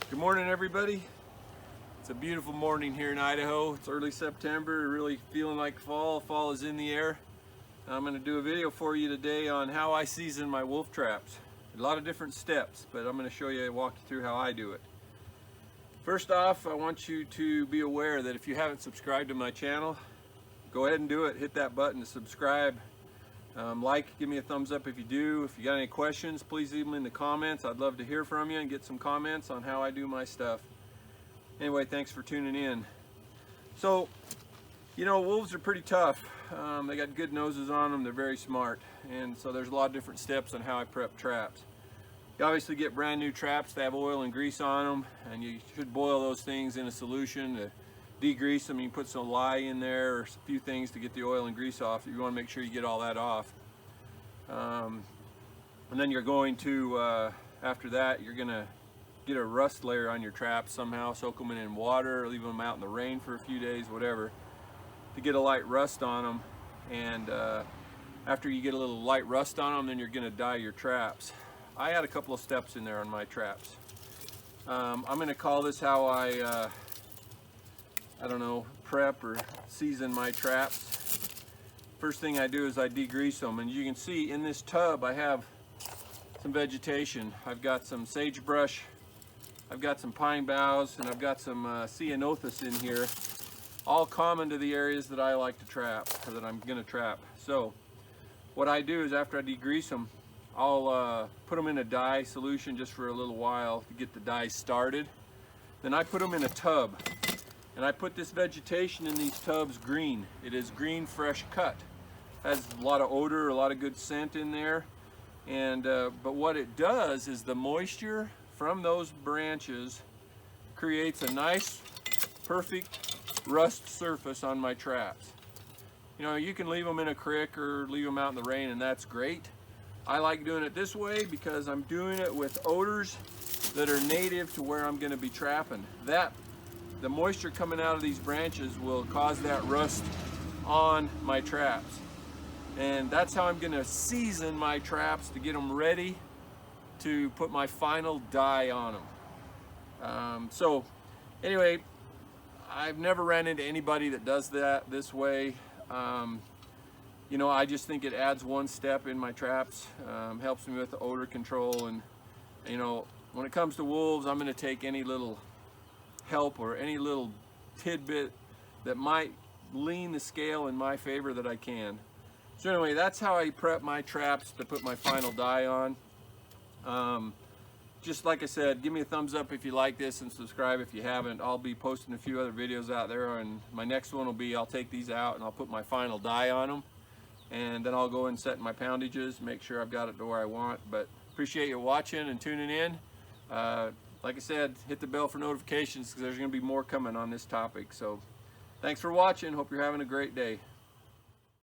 Good morning, everybody. It's a beautiful morning here in Idaho. It's early September, really feeling like fall. Fall is in the air. I'm going to do a video for you today on how I season my wolf traps. A lot of different steps, but I'm going to show you, walk you through how I do it. First off, I want you to be aware that if you haven't subscribed to my channel, go ahead and do it. Hit that button to subscribe. Give me a thumbs up if you do. If you got any questions, please leave them in the comments. I'd love to hear from you and get some comments on how I do my stuff. Anyway, thanks for tuning in. So, you know, wolves are pretty tough. They got good noses on them. They're very smart. And so there's a lot of different steps on how I prep traps. You obviously get brand new traps that have oil and grease on them, and you should boil those things in a solution to degrease them. You can put some lye in there or a few things to get the oil and grease off. You want to make sure you get all that off. And then you're going to, after that, you're going to get a rust layer on your traps somehow, soak them in water, leave them out in the rain for a few days, whatever, to get a light rust on them. And after you get a little light rust on them, then you're going to dye your traps. I had a couple of steps in there on my traps. I'm going to call this how I don't know, prep or season my traps. First thing I do is I degrease them, and you can see in this tub I have some vegetation. I've got some sagebrush, I've got some pine boughs, and I've got some ceanothus in here, all common to the areas that I like to trap, or that I'm gonna trap. So what I do is after I degrease them, I'll put them in a dye solution just for a little while to get the dye started. Then I put them in a tub. And I put this vegetation in these tubs green. It is green, fresh cut. Has a lot of odor, a lot of good scent in there. And but what it does is the moisture from those branches creates a nice, perfect rust surface on my traps. You know, you can leave them in a creek or leave them out in the rain, and that's great. I like doing it this way because I'm doing it with odors that are native to where I'm going to be trapping. The moisture coming out of these branches will cause that rust on my traps. And that's how I'm going to season my traps to get them ready to put my final dye on them. So anyway, I've never ran into anybody that does that this way. You know, I just think it adds one step in my traps, helps me with the odor control. And you know, when it comes to wolves, I'm going to take any little help or any little tidbit that might lean the scale in my favor that I can. So anyway, that's how I prep my traps to put my final dye on. Just like I said, give me a thumbs up if you like this and subscribe if you haven't. I'll be posting a few other videos out there, and my next one will be I'll take these out and I'll put my final dye on them, and then I'll go and set my poundages, make sure I've got it to where I want. But appreciate you watching and tuning in. Like I said, hit the bell for notifications because there's going to be more coming on this topic. So thanks for watching. Hope you're having a great day.